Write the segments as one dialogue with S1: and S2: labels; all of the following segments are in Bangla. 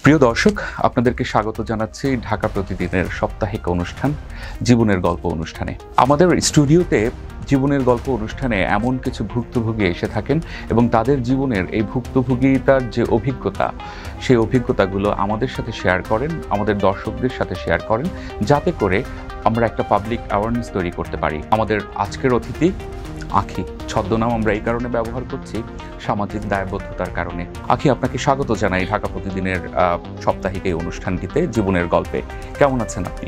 S1: প্রিয় দর্শক, আপনাদেরকে স্বাগত জানাচ্ছি ঢাকা প্রতিদিনের সাপ্তাহিক অনুষ্ঠান জীবনের গল্প অনুষ্ঠানে। আমাদের স্টুডিওতে জীবনের গল্প অনুষ্ঠানে এমন কিছু ভুক্তভোগী এসে থাকেন এবং তাদের জীবনের এই ভুক্তভোগিতার যে অভিজ্ঞতা, সেই অভিজ্ঞতাগুলো আমাদের সাথে শেয়ার করেন, আমাদের দর্শকদের সাথে শেয়ার করেন, যাতে করে আমরা একটা পাবলিক অ্যাওয়ারনেস তৈরি করতে পারি। আমাদের আজকের অতিথি আখি, ছদ্মনাম আমরা এই কারণে ব্যবহার করছি সামাজিক দায়বদ্ধতার কারণে। আখি, আপনাকে স্বাগত জানাই ঢাকা প্রতিদিনের সাপ্তাহিক এই অনুষ্ঠানটিতে জীবনের গল্পে। কেমন আছেন আপনি?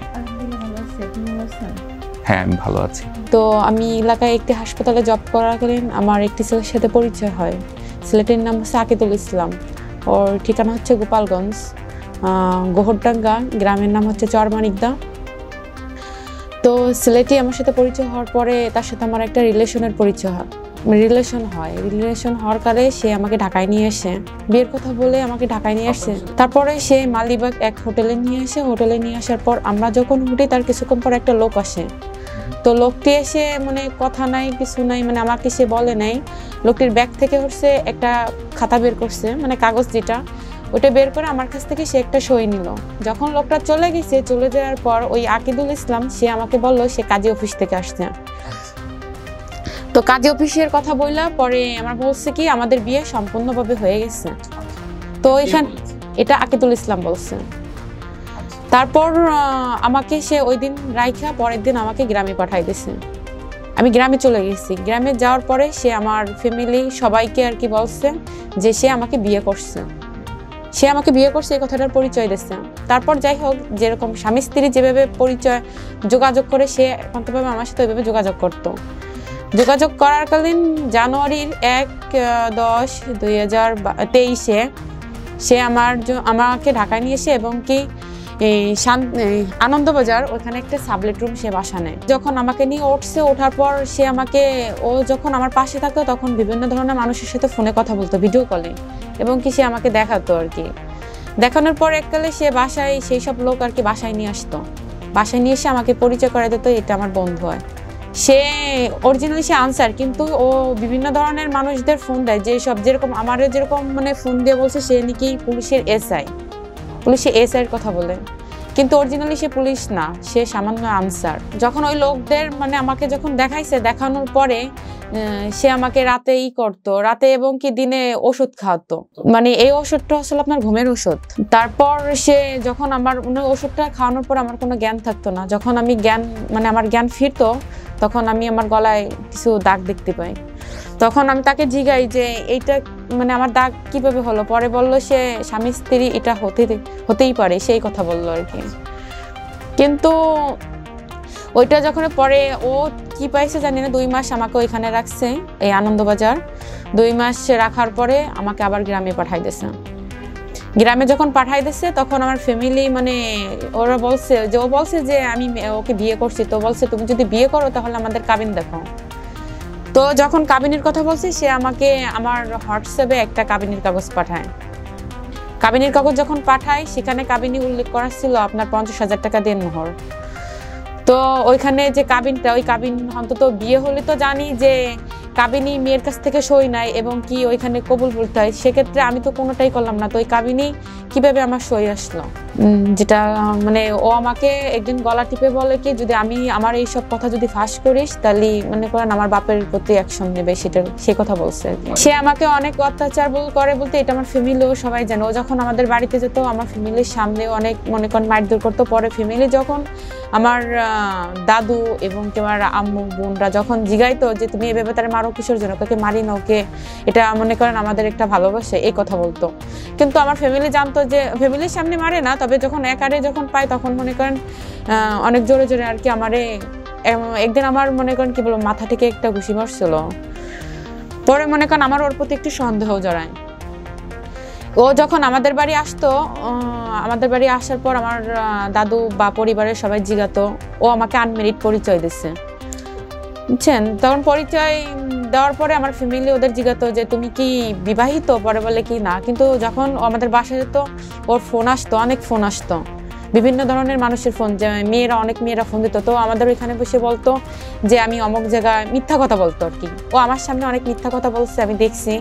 S1: হ্যাঁ, আমি ভালো আছি।
S2: তো আমি এলাকায় একটি হাসপাতালে জব করাকালীন আমার একটি ছেলের সাথে পরিচয় হয়। ছেলেটির নাম হচ্ছে আকিদুল ইসলাম। ওর ঠিকানা হচ্ছে গোপালগঞ্জ, গোহরডাঙ্গা, গ্রামের নাম হচ্ছে চরমানিকদা। তো ছেলেটি আমার সাথে পরিচয় হওয়ার পরে তার সাথে আমার একটা রিলেশন হয়। রিলেশন হওয়ার কালে সে আমাকে ঢাকায় নিয়ে এসে বিয়ের কথা বলে আমাকে ঢাকায় নিয়ে আসে। তারপরে সে মালিবাগ এক হোটেলে নিয়ে আসার পর আমরা যখন উঠি তার কিছুক্ষণ পর একটা লোক আসে। তো লোকটি এসে মানে কথা নাই কিছু নাই, মানে আমাকে সে বলে নাই। লোকটির ব্যাগ থেকে হচ্ছে একটা খাতা বের করছে, মানে কাগজ যেটা, ওটা বের করে আমার কাছ থেকে সে একটা সই নিল। যখন লোকটা চলে গেছে, চলে যাওয়ার পর ওই আকিদুল ইসলাম সে আমাকে বলল সে কাজী অফিস থেকে আসছে। তো কাজী অফিসের কথা বললা পরে আমার বলছে কি আমাদের বিয়ে সম্পূর্ণভাবে হয়ে গেছে। তো এটা আকিদুল ইসলাম বলছে। তারপর আমাকে সে ওই দিন রাইখা পরের দিন আমাকে গ্রামে পাঠাই দিয়েছে। আমি গ্রামে চলে গেছি। গ্রামে যাওয়ার পরে সে আমার ফ্যামিলি সবাইকে আর কি বলছে যে সে আমাকে বিয়ে করছে এই কথাটার পরিচয় দিচ্ছে। তারপর যাই হোক, যেরকম স্বামী স্ত্রী যেভাবে পরিচয় যোগাযোগ করে সে একান্তভাবে আমার সাথে ওইভাবে যোগাযোগ করতো। যোগাযোগ করার কালীন জানুয়ারির 1-10-2023 সে আমাকে ঢাকায় নিয়ে এসে এবং কি আনন্দবাজার ওখানে একটা সাবলেট রুম সে বাসা নেয়। যখন আমাকে নিয়ে ওঠার পর সে ও যখন আমার পাশে থাকতো তখন বিভিন্ন ধরনের মানুষের সাথে ফোনে কথা বলতো, ভিডিও কলে, এবং কি সে আমাকে দেখাতো আর কি। দেখানোর পর এককালে সে বাসায় সেই সব লোক আর কি বাসায় নিয়ে আসতো। বাসায় নিয়ে এসে আমাকে পরিচয় করে দিত এটা আমার বন্ধু হয়। সে অরিজিনালি সে আনসার, কিন্তু ও বিভিন্ন ধরনের মানুষদের ফোন দেয়, যেরকম আমার যেরকম মানে ফোন দিয়ে বলছে সে নাকি পুলিশের এসআইয়ের কথা বলে, কিন্তু অরিজিনালি সে পুলিশ না, সে সামান্য আনসার। যখন ওই লোকদের মানে আমাকে যখন দেখানোর পরে সে আমাকে রাতে এবং কি দিনে ওষুধ খাওয়াতো, মানে এই ওষুধটা আসলে আপনার ঘুমের ওষুধ। তারপর সে যখন আমার ওষুধটা খাওয়ানোর পর আমার কোনো জ্ঞান থাকতো না, যখন আমি আমার জ্ঞান ফিরতো তখন আমি আমার গলায় কিছু দাগ দেখতে পাই। তখন আমি তাকে জিগাই যে এইটা মানে আমার দাগ কিভাবে হলো। পরে বলল সে স্বামী স্ত্রী এটা হতেই পারে, সেই কথা বললো আর কি। কিন্তু ওইটা যখন পরে ও কি পাইছে জানি না, 2 মাস আমাকে ওইখানে রাখছে এই আনন্দবাজার। 2 মাস রাখার পরে আমাকে আবার গ্রামে পাঠাই দিয়েছে। গ্রামে যখন পাঠাই দিচ্ছে তখন আমার ফ্যামিলি মানে ও বলছে যে আমি ওকে বিয়ে করছি। তো বলছে তুমি যদি বিয়ে করো তাহলে আমাদের কাবিন দেখো। তো যখন কাবিনের কথা বলছি সে আমাকে আমার হোয়াটসঅ্যাপে একটা কাবিনের কাগজ পাঠায়। কাবিনের কাগজ যখন পাঠায় সেখানে কাবিনী উল্লেখ করা ছিল আপনার 50,000 টাকা দেন মোহর। তো ওইখানে যে ওই কাবিন অন্তত বিয়ে হলে তো জানি যে কাবিনী মেয়ের কাছ থেকে সই নাই এবং কি ওইখানে কবুল বলতে হয়, সেক্ষেত্রে আমি তো কোনোটাই করলাম না। তো ওই কাবিনী কিভাবে আমার সই আসলো, যেটা মানে ও আমাকে একদিন গলা টিপে বলে কি যদি আমি আমার এইসব কথা যদি ফাঁস করিস তাহলে মনে করেন আমার বাপের প্রতি অ্যাকশন নেবে, সে কথা বলছে। সে আমাকে অনেক অত্যাচার করে বলতে এটা আমার ফ্যামিলিও সবাই জানে। ও যখন আমাদের বাড়িতে যেত আমার ফ্যামিলির সামনেও অনেক মনে করেন মারধর করতো। পরে ফ্যামিলি যখন আমার দাদু এবং তোমার আম্মু বোনরা যখন জিগাইতো যে তুমি এভাবে তারা মারো কিশোর জন্য, ওকে মারি না, ওকে এটা মনে করেন আমাদের একটা ভালোবাসে, এই কথা বলতো। কিন্তু আমার ফ্যামিলি জানতো যে ফ্যামিলির সামনে মারে না, তবে যখন একারে যখন পায় তখন মনে করেন অনেক জোরে জোরে আর কি আমারে। একদিন আমার মনে করেন কি বলবো মাথা থেকে একটা ঘুষি মারছিল। পরে মনে করেন আমার ওর প্রতি একটু সন্দেহ জড়ায়। ও যখন আমাদের বাড়ি আসতো, আমাদের বাড়ি আসার পর আমার দাদু বা পরিবারের সবাই জিগাতো, ও আমাকে আনমেরিড পরিচয় দিচ্ছে, বুঝছেন। তখন পরিচয় দেওয়ার পরে আমার ফ্যামিলি ওদের জিগাতো যে তুমি কি বিবাহিত, পরে বলে কি না। কিন্তু যখন আমাদের বাসায় যেত ওর ফোন আসতো, অনেক ফোন আসতো, বিভিন্ন ধরনের মানুষের ফোন, যে অনেক মেয়েরা ফোন দিত। তো আমাদের ওইখানে বসে বলতো যে আমি অমুক জায়গায় মিথ্যা কথা বলতো আর কি। ও আমার সামনে অনেক মিথ্যা কথা বলছে, আমি দেখছি।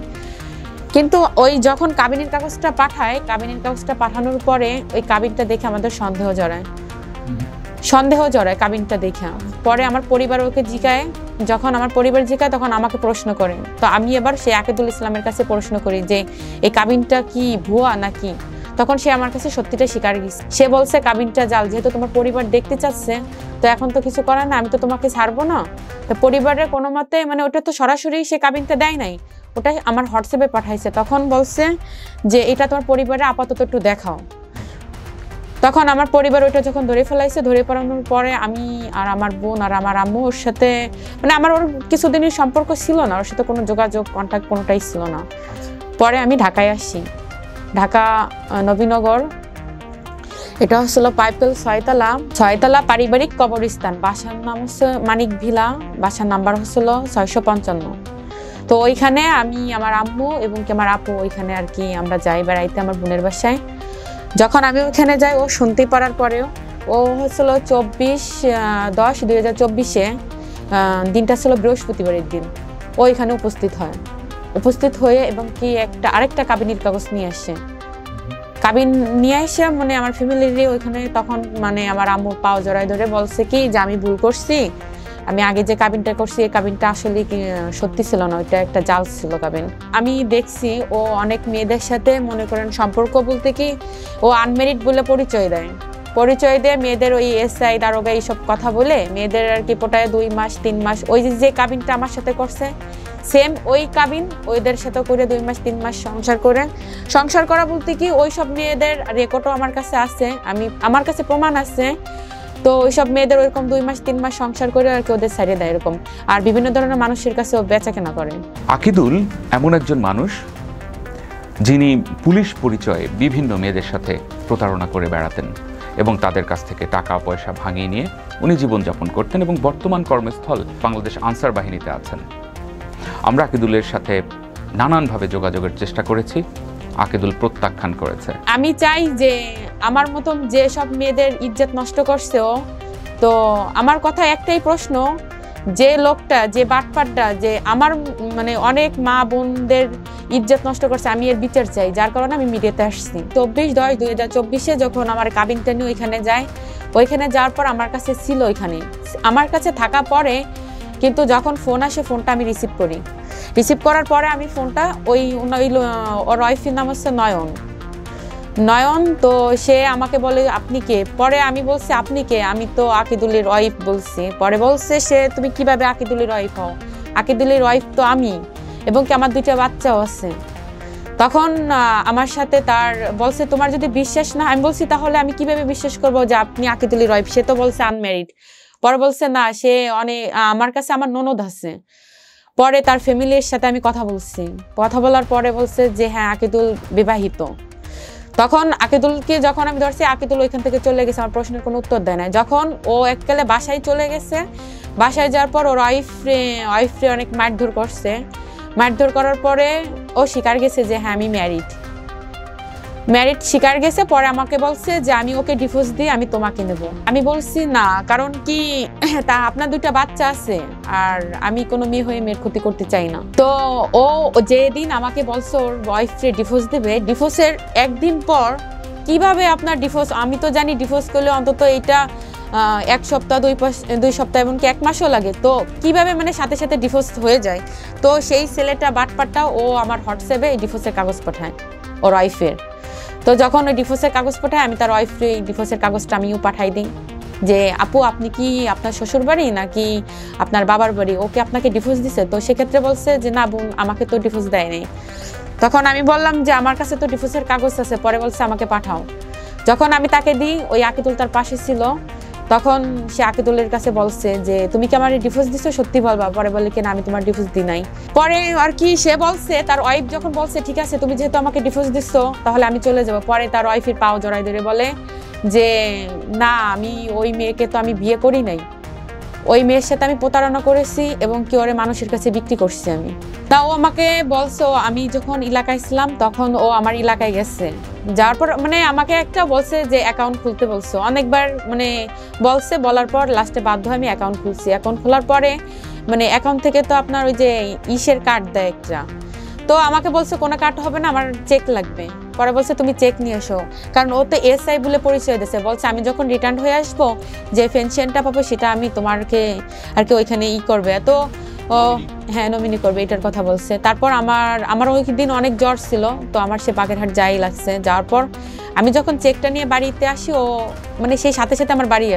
S2: কিন্তু ওই যখন কাবিনের কাগজটা পাঠায়, কাবিনের কাগজটা পাঠানোর পরে ওই কাবিনটা দেখে আমাদের সন্দেহ জড়ায় কাবিনটা দেখে। পরে আমার পরিবার ওকে জিজ্ঞায়, যখন আমার পরিবার জিজ্ঞায় তখন আমাকে প্রশ্ন করেন। তো আমি এবার সে আকিদুল ইসলামের কাছে প্রশ্ন করি যে এই কাবিনটা কি ভুয়া নাকি। তখন সে আমার কাছে সত্যিটা স্বীকার করেছে। সে বলছে কাবিনটা জাল, যেহেতু তোমার পরিবার দেখতে চাচ্ছে তো এখন তো কিছু করার না, আমি তো তোমাকে ছাড়বো না। তো পরিবারের কোনো মতে মানে ওটা তো সরাসরি সে কাবিনটা দেয় নাই, ওটা আমার হোয়াটসঅ্যাপে পাঠাইছে। তখন বলছে যে এটা তোমার পরিবারে আপাতত একটু দেখাও। তখন আমার পরিবার ওইটা যখন ধরে ফেলাইছে, ধরে ফেলানোর পরে আমি আর আমার বোন আর আমার আম্মু ওর সাথে মানে আমার ওর কিছুদিনের সম্পর্ক ছিল না, ওর সাথে কোনো যোগাযোগ কন্ট্যাক্ট কোনোটাই ছিল না। পরে আমি ঢাকায় আসি, ঢাকা নবীনগর, এটা হচ্ছিল পাইপেল 6তলা পারিবারিক কবরস্থান। বাসার নাম হচ্ছে মানিক ভিলা, বাসার নাম্বার হচ্ছিল 655। তো ওইখানে আমি আমার আম্মু এবং আমার আপু ওইখানে আর কি আমরা যাই বেড়াইতে আমার বোনের বাসায়। যখন আমি ওইখানে যাই ও শুনতে পারার পরেও, ও হচ্ছিল 24/10/2024 দিনটা ছিল বৃহস্পতিবারের দিন, ওইখানে উপস্থিত হয়ে এবং কি আরেকটা কাবিনের কাগজ নিয়ে আসে। কাবিন নিয়ে এসে মানে আমার ফ্যামিলির ওইখানে তখন মানে আমার আম্মুর পাও জড়াই ধরে বলছে কি যে আমি ভুল করছি, আমি আগে যে কাবিনটা করছি এই কাবিনটা আসলে সত্যি ছিল না, ওইটা একটা জাল ছিল কাবিন। আমি দেখছি ও অনেক মেয়েদের সাথে মনে করেন সম্পর্ক বলতে কি ও আনমেরিড বলে পরিচয় দেয় মেয়েদের, ওই এসআই দারোগা এইসব কথা বলে মেয়েদের আর কি পোটায় 2 মাস 3 মাস। ওই যে কাবিনটা আমার সাথে করছে সেম ওই কাবিন ওইদের সাথে করে 2 মাস 3 মাস সংসার করা বলতে কি ওই সব মেয়েদের রেকর্ডও আমার কাছে আছে, আমার কাছে প্রমাণ আছে। তো ওইসব মেয়েদের ওইরকম 2 মাস 3 মাস সংসার করে আর কি ওদের ছাড়িয়ে দেয় এরকম, আর বিভিন্ন ধরনের মানুষের কাছে ও বেচাকেনা করে।
S1: আকিদুল এমন একজন মানুষ যিনি পুলিশ পরিচয়ে বিভিন্ন মেয়েদের সাথে প্রতারণা করে বেড়াতেন এবং তাদের কাছ থেকে টাকা পয়সা ভাঙিয়ে নিয়ে উনি জীবনযাপন করতেন এবং বর্তমান কর্মস্থল বাংলাদেশ আনসার বাহিনীতে আছেন। আমরা আকিদুলের সাথে নানানভাবে যোগাযোগের চেষ্টা করেছি, আকিদুল প্রত্যাখ্যান করেছে।
S2: আমি চাই যে আমার মতন যে সব মেয়েদের ইজ্জত নষ্ট করছে ও, তো আমার কথা একটাই প্রশ্ন, যে লোকটা যে বাটপারটা যে আমার মানে অনেক মা বোনদের ইজ্জত নষ্ট করছে, আমি এর বিচার চাই। যার কারণে আমি মিডিয়াতে আসছি। 24/10/2024 যখন আমার কাবিনটা নিয়ে ওইখানে যাওয়ার পর আমার কাছে ছিল, আমার কাছে থাকা পরে কিন্তু যখন ফোন আসে ফোনটা আমি রিসিভ করার পরে আমি ফোনটা ওর ওয়াইফের নাম হচ্ছে নয়ন। তো সে আমাকে বলে আপনি কে? পরে আমি বলছি আপনি কে? আমি তো আকিদুলের ওয়াইফ বলছি। পরে বলছে সে তুমি কিভাবে আকিদুলের ওয়াইফ হও? আকিদুলের ওয়াইফ তো আমি, এবং কি আমার 2টা বাচ্চাও আছে। তখন আমার সাথে তার বলছে তোমার যদি বিশ্বাস না, আমি বলছি তাহলে আমি কিভাবে বিশ্বাস করবো যে আপনি আকিদুলের ওয়াইফ? সে তো বলছে আনম্যারিড। পরে বলছে না, সে আমার কাছে আমার ননদ আছে। পরে তার ফ্যামিলির সাথে আমি কথা বলার পরে বলছে যে হ্যাঁ আকিদুল বিবাহিত। তখন আকিদুলকে যখন আমি ধরছি, আকিদুল ওইখান থেকে চলে গেছে, আমার প্রশ্নের কোনো উত্তর দেয় না। যখন ও এককালে বাসায় চলে গেছে, বাসায় যাওয়ার পর ওর ওয়াইফরে অনেক মারধর করার পরে ও স্বীকার গেছে যে হ্যাঁ আমি ম্যারিড স্বীকার গেছে। পরে আমাকে বলছে যে আমি ওকে ডিভোর্স দিয়ে আমি তোমাকে নেব। আমি বলছি না, কারণ কি তা আপনার 2টা বাচ্চা আছে আর আমি কোনো মেয়ে হয়ে মেয়ের ক্ষতি করতে চাই না। তো ও যেদিন আমাকে বলছে ওর ওয়াইফকে ডিভোর্স দেবে, ডিভোর্সের একদিন পর কিভাবে আপনার ডিভোর্স, আমি তো জানি ডিভোর্স করলে অন্তত এটা 1 সপ্তাহ 2 সপ্তাহ এমনকি 1 মাসও লাগে, তো কিভাবে মানে সাথে সাথে ডিভোর্স হয়ে যায়। তো সেই ছেলেটা বাটপারটা ও আমার হোয়াটসঅ্যাপে ডিভোর্সের কাগজ পাঠায় ওর ওয়াইফের। তো যখন ওই ডিভোর্সের কাগজ পাঠায়, আমি তার ওয়াইফকে ডিভোর্সের কাগজটা আমিও পাঠাই দিই যে আপু আপনি কি আপনার শ্বশুর বাড়ি নাকি আপনার বাবার বাড়ি, ওকে আপনাকে ডিভোর্স দিছে? তো সেক্ষেত্রে বলছে যে না বোন, আমাকে তো ডিভোর্স দেয় নাই। তখন আমি বললাম যে আমার কাছে তো ডিভোর্সের কাগজ আছে। পরে বলছে আমাকে পাঠাও। যখন আমি তাকে দিই, ওই আকিদুল তার পাশে ছিল, তখন সে আকিদুলের কাছে বলছে যে তুমি কি আমার ডিভোর্স দিছো, সত্যি বলবা? পরে বলে কি না আমি তোমার ডিভোর্স দিই নাই। পরে আর কি সে বলছে, তার ওয়াইফ যখন বলছে ঠিক আছে তুমি যেহেতু আমাকে ডিভোর্স দিছো তাহলে আমি চলে যাবো, পরে তার ওয়াইফের পাও জড়াই ধরে বলে যে না আমি ওই মেয়েকে তো আমি বিয়ে করি নাই, ওই মেয়ের সাথে আমি প্রতারণা করেছি এবং কি ওরে মানুষের কাছে বিক্রি করছি আমি। তা ও আমাকে বলছো, আমি যখন এলাকায় ছিলাম তখন ও আমার এলাকায় গেছে, যাওয়ার পর মানে আমাকে একটা বলছে যে অ্যাকাউন্ট খুলতে বলছো, অনেকবার মানে বলছে, বলার পর লাস্টে বাধ্য হয়ে আমি অ্যাকাউন্ট খুলছি। অ্যাকাউন্ট খোলার পরে মানে অ্যাকাউন্ট থেকে তো আপনার ওই যে ইসের কার্ড দেয় একটা, তো আমাকে বলছে কোনো কাট হবে না, আমার চেক লাগবে। পরে বলছে তুমি চেক নিয়ে এসো, কারণ ও তো এসআই বলে পরিচয় দিয়েছে। বলছে আমি যখন রিটার্ন হয়ে আসবো, যে পেনশনটা পাবো সেটা আমি তোমাকে আর কি ওইখানে করবে। তো ও হ্যাঁ নমিনি করবে, এটার কথা বলছে। তারপর আমার ওই দিন অনেক জ্বর ছিল, তো আমার সে বাগেরহাট যাই লাগছে। যাওয়ার পর আমি যখন চেকটা নিয়ে বাড়িতে আসি, ও মানে সেই সাথে সাথে আমার বাড়ি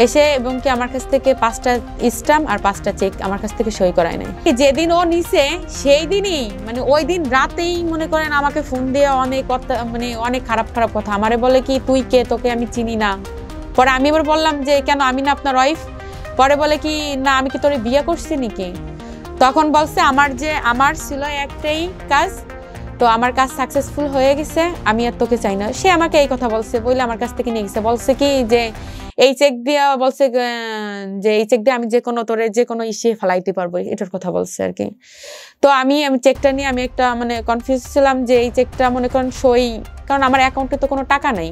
S2: এসে এবং কি আমার কাছ থেকে 5টা স্ট্যাম্প আর 5টা চেক আমার কাছ থেকে সই করায় নাই। যেদিন ও নিছে সেই দিনই মানে ওই দিন রাতেই মনে করেন আমাকে ফোন দিয়ে অনেক কথা, মানে অনেক খারাপ খারাপ কথা আমারে বলে কি তুই কে, তোকে আমি চিনি না। পরে আমি এবার বললাম যে কেন, আমি না আপনার ওয়াইফ? পরে বলে কি না, আমি কি তোরে বিয়ে করছি নাকি? তখন বলছে আমার ছিল একটাই কাজ, তো আমার কাজ সাকসেসফুল হয়ে গেছে, আমি আর তোকে চাই না। সে আমাকে এই কথা বলছে, বলে আমার কাছ থেকে নিয়ে গেছে। বলছে কি যে এই চেক দিয়ে, বলছে যে এই চেক দিয়ে আমি তোরে যে কোনো ইসে ফেলাইতে পারবো, এটার কথা বলছে আর কি। তো আমি চেকটা নিয়ে আমি একটা মানে কনফিউজ ছিলাম যে এই চেকটা মনে করেন সই, কারণ আমার অ্যাকাউন্টে তো কোনো টাকা নাই।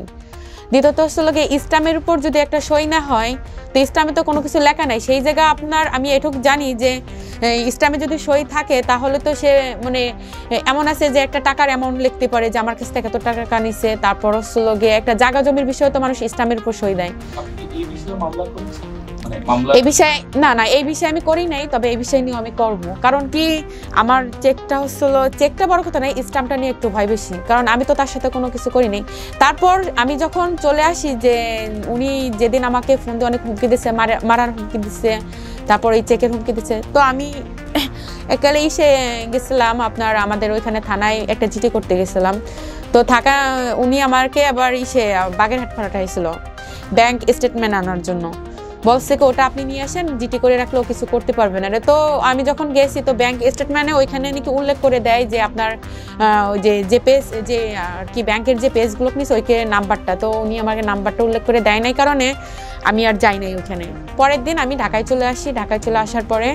S2: দ্বিতীয়ত হচ্ছিল গিয়ে ইসলামের উপর যদি একটা সই না হয়, তো ইসলামে তো কোনো কিছু লেখা নাই সেই জায়গা আপনার। আমি এটুকু জানি যে ইসলামে যদি সই থাকে তাহলে তো সে মানে এমন আছে যে একটা টাকার অ্যামাউন্ট লিখতে পারে যে আমার কাছ থেকে এত টাকা কানিছে। তারপর হচ্ছিল গিয়ে একটা জায়গা জমির বিষয়ে তো মানুষ ইসলামের উপর সই দেয়। এই বিষয়ে না এই বিষয়ে আমি করি নাই, তবে এই বিষয় নিয়ে আমি করবো। কারণ কি আমার চেকটা হচ্ছিল, চেকটা বড় কথা নাই, স্ট্যাম্পটা নিয়ে একটু ভয় বেশি, কারণ আমি তো তার সাথে কোনো কিছু করি নাই। তারপর আমি যখন চলে আসি, যে উনি যেদিন আমাকে ফোন দিয়ে অনেক হুমকি দিচ্ছে, মারার হুমকি দিচ্ছে, তারপর এই চেকের হুমকি দিচ্ছে, তো আমি একালে এসে গেছিলাম আমাদের ওইখানে থানায় একটা চিঠি করতে গেছিলাম। তো উনি আমাকে আবার বাগেরহাট পাঠাইছিল ব্যাংক স্টেটমেন্ট আনার জন্য। বলছে কি ওটা আপনি নিয়ে আসেন, জিটি করে রাখলেও কিছু করতে পারবে না। তো আমি যখন গেছি, তো ব্যাংক স্টেটমেন্টে ওইখানে নাকি উল্লেখ করে দেয় যে আপনার যে পেজ, যে আর কি ব্যাংকের যে পেজগুলো নিছে ওইকে নাম্বারটা, তো উনি আমাকে নাম্বারটা উল্লেখ করে দেয় নাই, কারণে আমি আর যাই নাই ওইখানে। পরের দিন আমি ঢাকায় চলে আসি। ঢাকায় চলে আসার পরে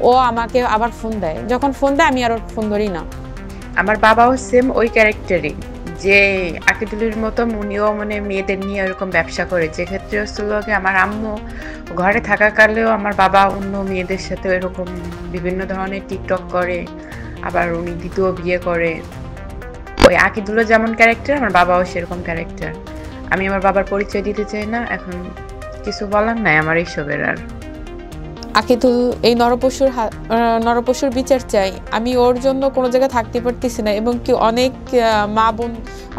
S2: ও আমাকে আবার ফোন দেয়। যখন ফোন দেয় আমি আর ওর ফোন ধরি না।
S3: আমার বাবাও সেম ওই ক্যারেক্টারই, যে আকিদুলের মতো উনিও মানে মেয়েদের নিয়ে এরকম ব্যবসা করে। যে ক্ষেত্রে হচ্ছিল আমার আম্মু ঘরে থাকাকালেও আমার বাবা অন্য মেয়েদের সাথে এরকম বিভিন্ন ধরনের টিকটক করে, আবার উনি দ্বিতীয় বিয়ে করে। ওই আকিদুলও যেমন ক্যারেক্টার, আমার বাবাও সেরকম ক্যারেক্টার। আমি আমার বাবার পরিচয় দিতে চাই না, এখন কিছু বলার নাই আমার এইসবের। আর
S2: আকিদুল এই নরপশুর বিচার চাই। আমি ওর জন্য কোনো জায়গায় থাকতে পারতেছি না, এবং কি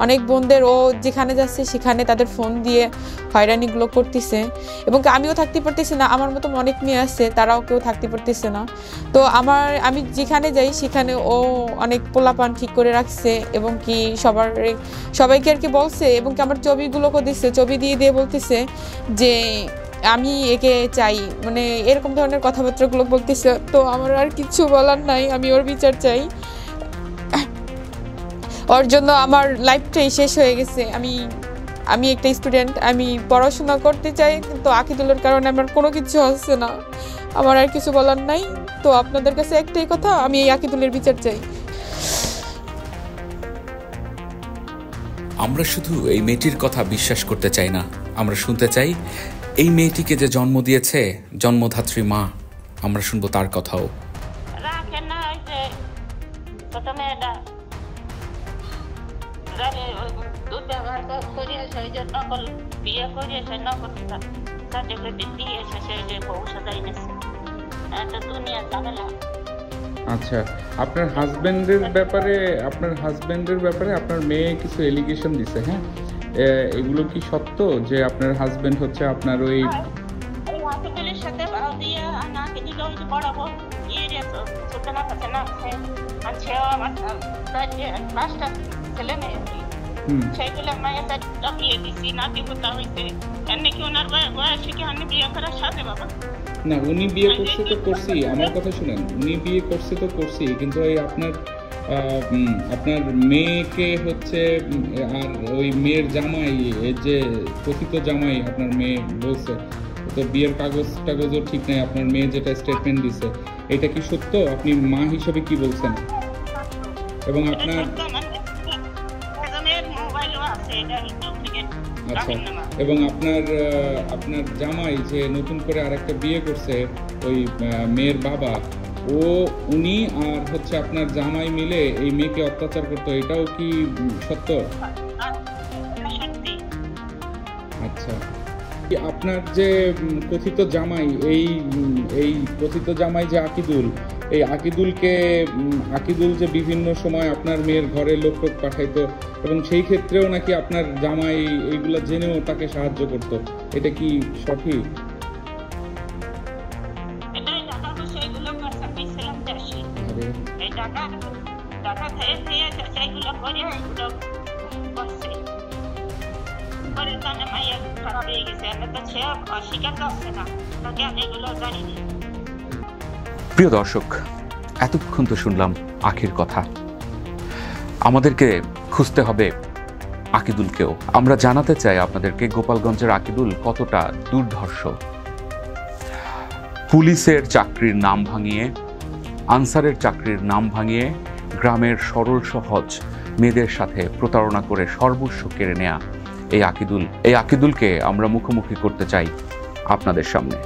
S2: অনেক বোনদের ও যেখানে যাচ্ছে সেখানে তাদের ফোন দিয়ে হয়রানিগুলো করতেছে, এবং আমিও থাকতে পারতেছি না। আমার মতো অনেক মেয়ে আছে, তারাও কেউ থাকতে পারতেছে না। তো আমি যেখানে যাই সেখানে ও অনেক পোলাপান ঠিক করে রাখছে, এবং কি সবাইকে আর কি বলছে, এবং কি আমার ছবিগুলোকে দিচ্ছে, ছবি দিয়ে বলতেছে যে আমি একে চাই, মানে এরকম ধরনের কথাবার্তাগুলো বলতেছে। তো আমার আর কিছু বলার নাই, আমি ওর বিচার চাই। ওর জন্য আমার লাইফটাই শেষ হয়ে গেছে। আমি একটা স্টুডেন্ট, আমি পড়াশোনা করতে চাই, কিন্তু আকিদুলের কারণে আমার কোনো কিছু হচ্ছে না। আমার আর কিছু বলার নাই। তো আপনাদের কাছে একটাই কথা, আমি এই আকিদুলের বিচার চাই।
S1: আমরা শুধু এই মেয়েটির কথা বিশ্বাস করতে চাই না, আমরা শুনতে চাই এই মেয়েটিকে যে জন্ম দিয়েছে জন্মধাত্রী মা, আমরা শুনবো তার কথাও।
S4: আচ্ছা, আপনার হাজবেন্ডের ব্যাপারে আপনার মেয়ে কিছু এলিগেশন দিছে, হ্যাঁ? এগুলো কি সত্য যে আপনার হাজবেন্ড হচ্ছে আপনার ওই
S5: সাথে ছেলে মেয়ে সেইগুলো মায়ের চাপিয়ে দিছি, নাতি পোতা হইছে। এমনি কি ওনার বয়সে কি আমি বিয়ে করার সাথে বাবা?
S4: না, উনি বিয়ে করছে তো করছি, আমার কথা শুনেন, উনি বিয়ে করছে তো করছি, কিন্তু এই আপনার মেয়েকে হচ্ছে, আর ওই মেয়ের জামাই, যে কথিত জামাই আপনার মেয়ে বলছে, তো বিয়ের কাগজও ঠিক নাই, আপনার মেয়ে যেটা স্টেটমেন্ট দিছে, এটা কি সত্য? আপনি মা হিসেবে কি বলছেন? এবং আপনার আচ্ছা, এবং আপনার জামাই যে নতুন করে আরেকটা বিয়ে করছে, ওই মেয়ের বাবা, উনি আর হচ্ছে আপনার জামাই মিলে এই মেয়েকে অত্যাচার করতো, এটাও কি সত্য?
S5: সত্যি।
S4: আচ্ছা, আপনার যে কথিত জামাই, এই কথিত জামাই যে আকিদুল, এই আকিদুল যে বিভিন্ন সময় আপনার মেয়ের ঘরে লোক পাঠাইতো এবং সেই ক্ষেত্রেও নাকি আপনার জামাই এইগুলা জেনেও তাকে সাহায্য করত, এটা কি সঠিক?
S5: এটাই টাকা পয়সা এগুলো করছে, পেয়েছিলাম দেশে। এই টাকা খেয়ে এগুলো করে এগুলো করছে। পরের কারণে মাইয়া খারাপ হয়ে গেছে, তো সে অস্বীকার করছে না, তাকে আমি এগুলো জানিনি।
S1: প্রিয় দর্শক, এতক্ষণ তো শুনলাম আখির কথা, আমাদেরকে খুঁজতে হবে আকিদুলকেও। আমরা জানাতে চাই আপনাদেরকে গোপালগঞ্জের আকিদুল কতটা দুর্ধর্ষ। পুলিশের চাকরির নাম ভাঙিয়ে, আনসারের চাকরির নাম ভাঙিয়ে গ্রামের সরল সহজ মেয়েদের সাথে প্রতারণা করে সর্বস্ব কেড়ে নেয়া এই আকিদুলকে আমরা মুখোমুখি করতে চাই আপনাদের সামনে।